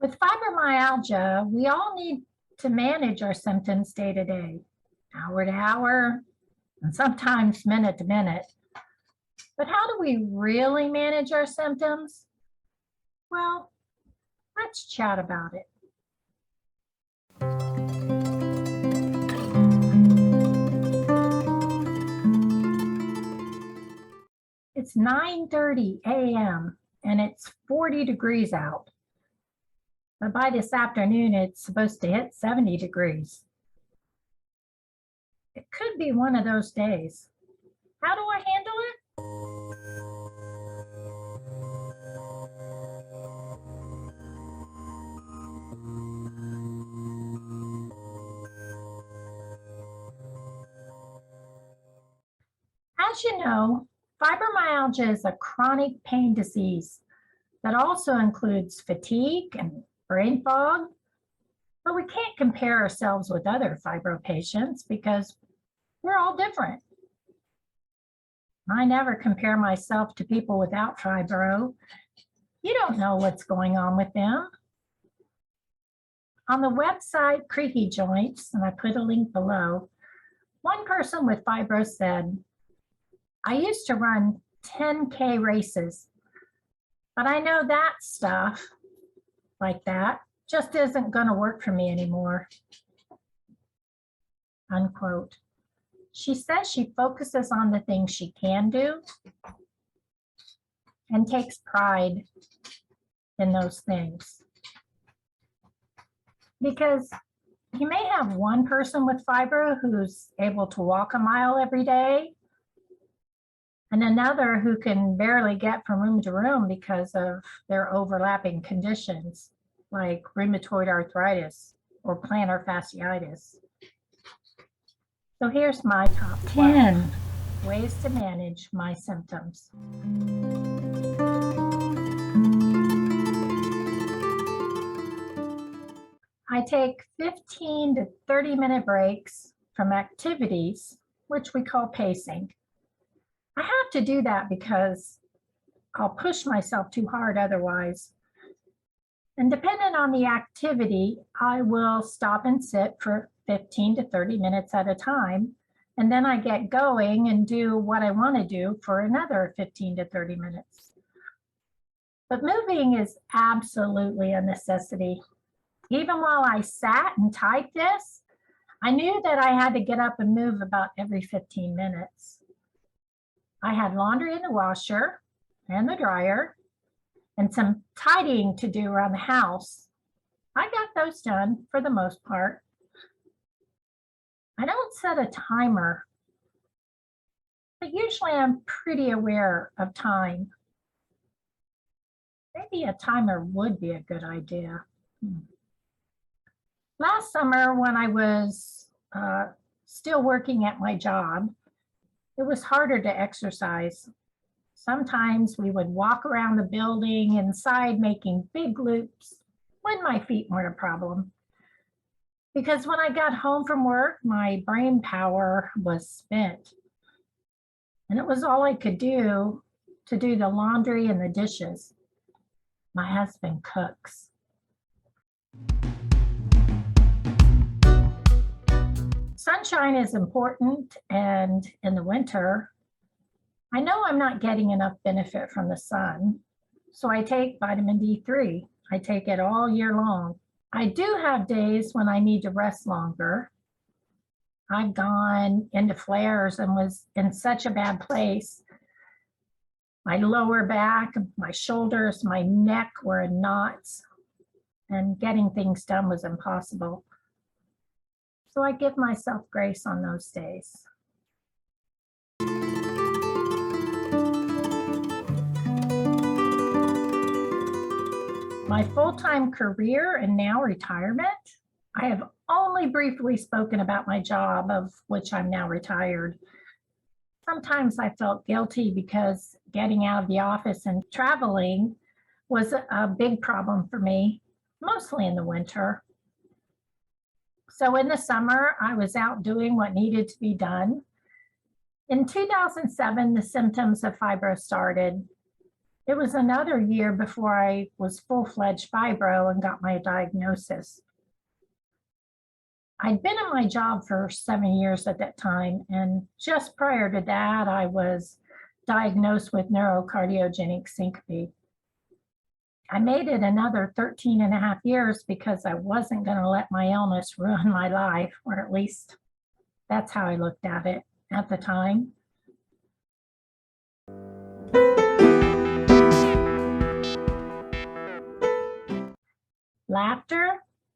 With fibromyalgia, we all need to manage our symptoms day to day, hour to hour, and sometimes minute to minute. But how do we really manage our symptoms? Well, let's chat about it. It's 9:30 a.m. and it's 40 degrees out. But by this afternoon, it's supposed to hit 70 degrees. It could be one of those days. How do I handle it? As you know, fibromyalgia is a chronic pain disease that also includes fatigue and brain fog, but we can't compare ourselves with other fibro patients because we're all different. I never compare myself to people without fibro. You don't know what's going on with them. On the website Creaky Joints, and I put a link below, one person with fibro said, "I used to run 10K races, but I know that stuff like that just isn't going to work for me anymore." Unquote. She says she focuses on the things she can do and takes pride in those things. Because you may have one person with fibro who's able to walk a mile every day, and another who can barely get from room to room because of their overlapping conditions like rheumatoid arthritis or plantar fasciitis. So here's my top 10 ways to manage my symptoms. I take 15 to 30-minute breaks from activities, which we call pacing. I have to do that because I'll push myself too hard otherwise. And depending on the activity, I will stop and sit for 15 to 30 minutes at a time. And then I get going and do what I want to do for another 15 to 30 minutes. But moving is absolutely a necessity. Even while I sat and typed this, I knew that I had to get up and move about every 15 minutes. I had laundry in the washer and the dryer and some tidying to do around the house. I got those done for the most part. I don't set a timer, but usually I'm pretty aware of time. Maybe a timer would be a good idea. Last summer, when I was still working at my job, it was harder to exercise. Sometimes we would walk around the building inside making big loops when my feet weren't a problem. Because when I got home from work, my brain power was spent. And it was all I could do to do the laundry and the dishes. My husband cooks. Sunshine is important, and in the winter, I know I'm not getting enough benefit from the sun, so I take vitamin D3. I take it all year long. I do have days when I need to rest longer. I've gone into flares and was in such a bad place. My lower back, my shoulders, my neck were in knots, and getting things done was impossible. So I give myself grace on those days. My full-time career and now retirement, I have only briefly spoken about my job, of which I'm now retired. Sometimes I felt guilty because getting out of the office and traveling was a big problem for me, mostly in the winter. So in the summer, I was out doing what needed to be done. In 2007, the symptoms of fibro started. It was another year before I was full-fledged fibro and got my diagnosis. I'd been in my job for 7 years at that time, and just prior to that, I was diagnosed with neurocardiogenic syncope. I made it another 13 and a half years because I wasn't going to let my illness ruin my life, or at least that's how I looked at it at the time. Laughter,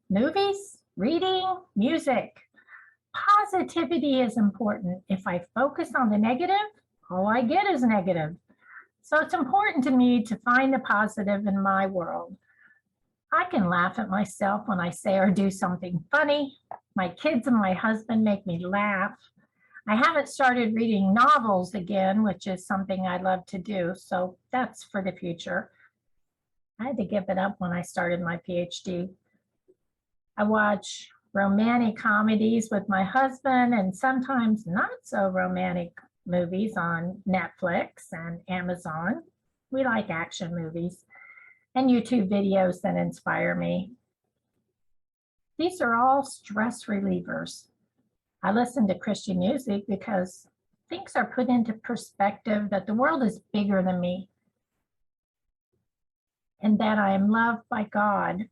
movies, reading, music. Positivity is important. If I focus on the negative, all I get is negative. So it's important to me to find the positive in my world. I can laugh at myself when I say or do something funny. My kids and my husband make me laugh. I haven't started reading novels again, which is something I love to do. So that's for the future. I had to give it up when I started my PhD. I watch romantic comedies with my husband and sometimes not so romantic movies on Netflix and Amazon. We like action movies and YouTube videos that inspire me. These are all stress relievers. I listen to Christian music because things are put into perspective that the world is bigger than me and that I am loved by God.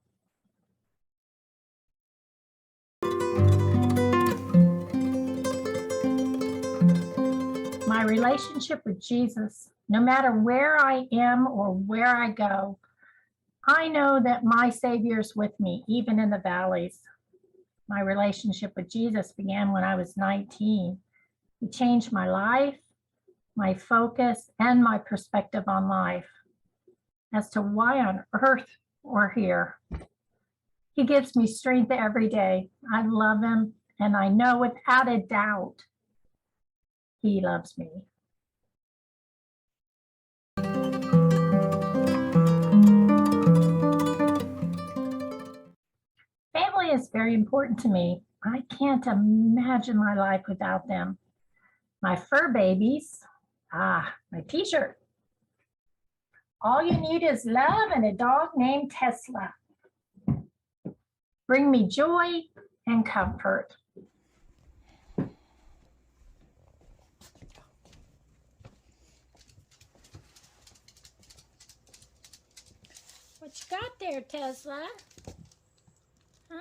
My relationship with Jesus, no matter where I am or where I go, I know that my Savior is with me, even in the valleys. My relationship with Jesus began when I was 19. He changed my life, my focus, and my perspective on life as to why on earth we're here. He gives me strength every day. I love him, and I know without a doubt he loves me. Family is very important to me. I can't imagine my life without them. My fur babies, my t-shirt. All you need is love and a dog named Tesla. Bring me joy and comfort. What you got there, Tesla? Huh?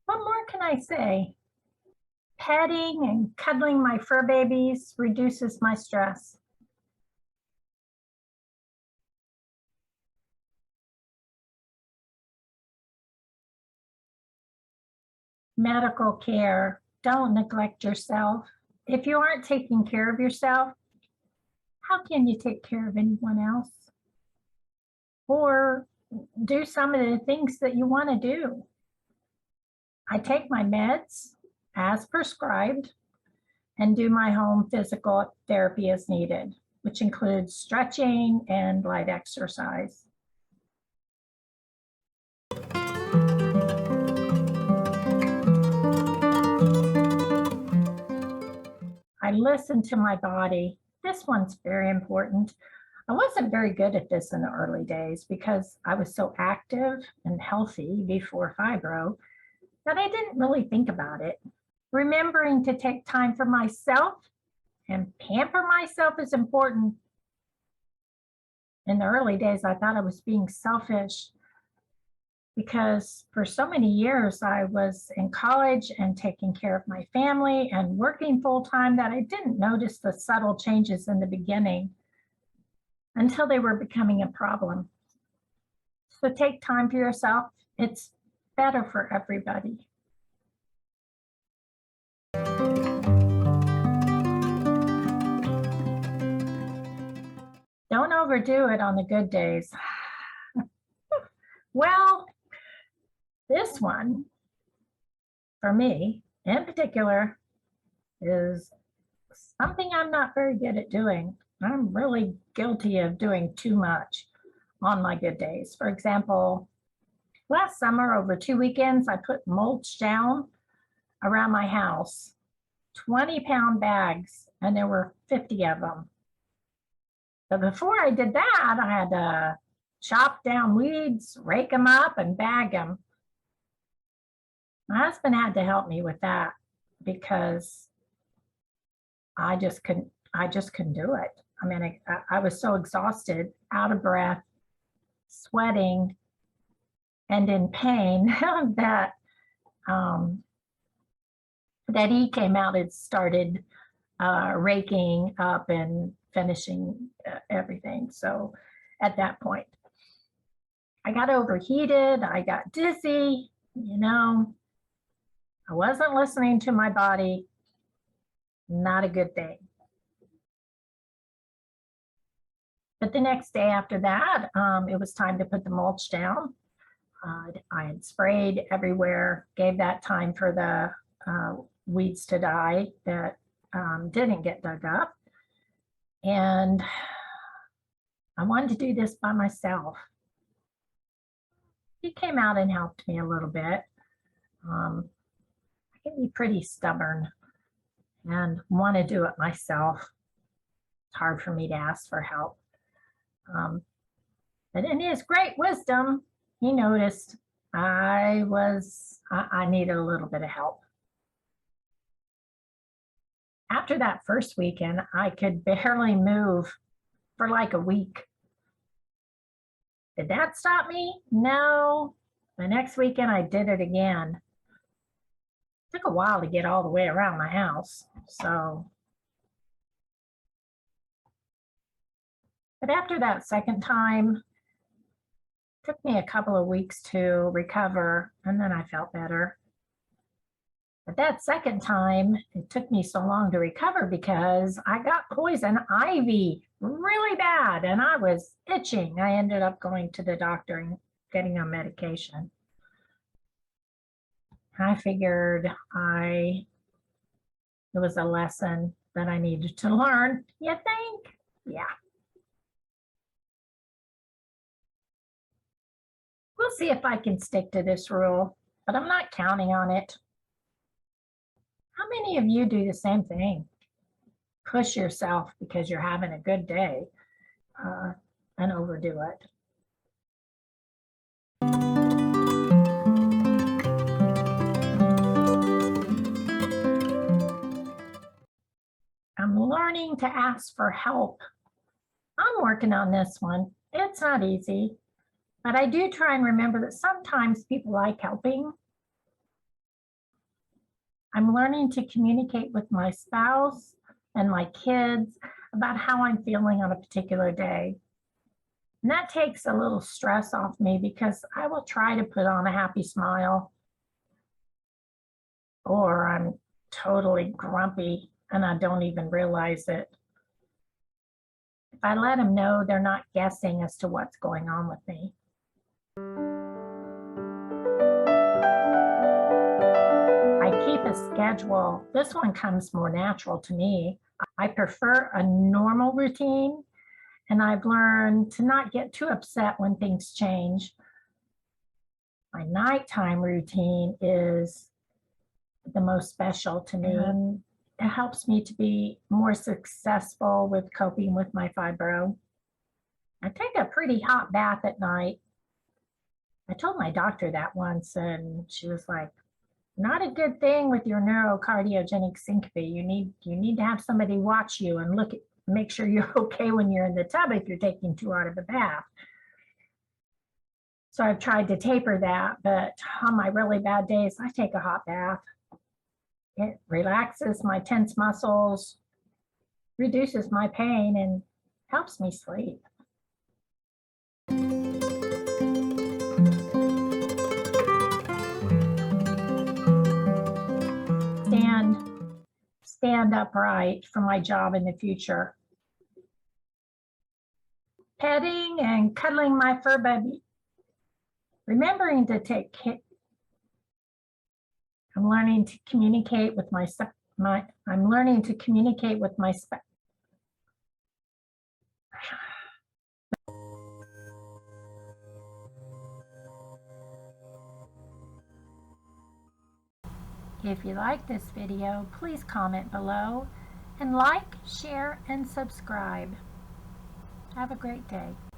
What more can I say? Petting and cuddling my fur babies reduces my stress. Medical care. Don't neglect yourself. If you aren't taking care of yourself, how can you take care of anyone else? Or do some of the things that you want to do. I take my meds as prescribed and do my home physical therapy as needed, which includes stretching and light exercise. I listen to my body. This one's very important. I wasn't very good at this in the early days because I was so active and healthy before fibro that I didn't really think about it. Remembering to take time for myself and pamper myself is important. In the early days, I thought I was being selfish because for so many years I was in college and taking care of my family and working full time that I didn't notice the subtle changes in the beginning until they were becoming a problem. So take time for yourself. It's better for everybody. Don't overdo it on the good days. Well, this one, for me in particular, is something I'm not very good at doing. I'm really guilty of doing too much on my good days. For example, last summer, over 2 weekends, I put mulch down around my house, 20-pound bags, and there were 50 of them. But before I did that, I had to chop down weeds, rake them up, and bag them. My husband had to help me with that because I just couldn't do it. I mean, I was so exhausted, out of breath, sweating, and in pain that that he came out and started raking up and finishing everything. So at that point, I got overheated. I got dizzy. I wasn't listening to my body. Not a good thing. But the next day after that, it was time to put the mulch down. I had sprayed everywhere, gave that time for the weeds to die that didn't get dug up. And I wanted to do this by myself. He came out and helped me a little bit. I can be pretty stubborn and want to do it myself. It's hard for me to ask for help. But in his great wisdom, he noticed I needed a little bit of help. After that first weekend, I could barely move for like a week. Did that stop me? No. The next weekend, I did it again. It took a while to get all the way around my house. But after that second time, it took me a couple of weeks to recover, and then I felt better. But that second time, it took me so long to recover because I got poison ivy really bad and I was itching. I ended up going to the doctor and getting on medication. I figured it was a lesson that I needed to learn. You think? Yeah. We'll see if I can stick to this rule, but I'm not counting on it. How many of you do the same thing? Push yourself because you're having a good day and overdo it. I'm learning to ask for help. I'm working on this one. It's not easy, but I do try and remember that sometimes people like helping. I'm learning to communicate with my spouse and my kids about how I'm feeling on a particular day. And that takes a little stress off me because I will try to put on a happy smile, or I'm totally grumpy and I don't even realize it. If I let them know, they're not guessing as to what's going on with me. I keep a schedule. This one comes more natural to me. I prefer a normal routine, and I've learned to not get too upset when things change. My nighttime routine is the most special to me. And it helps me to be more successful with coping with my fibro. I take a pretty hot bath at night. I told my doctor that once, and she was like, not a good thing with your neurocardiogenic syncope. You need to have somebody watch you and make sure you're okay when you're in the tub if you're taking too hot of a bath. So I've tried to taper that, but on my really bad days, I take a hot bath. It relaxes my tense muscles, reduces my pain, and helps me sleep. Stand upright for my job in the future. Petting and cuddling my fur baby. Remembering to take care. I'm learning to communicate with my If you like this video, please comment below and like, share, and subscribe. Have a great day.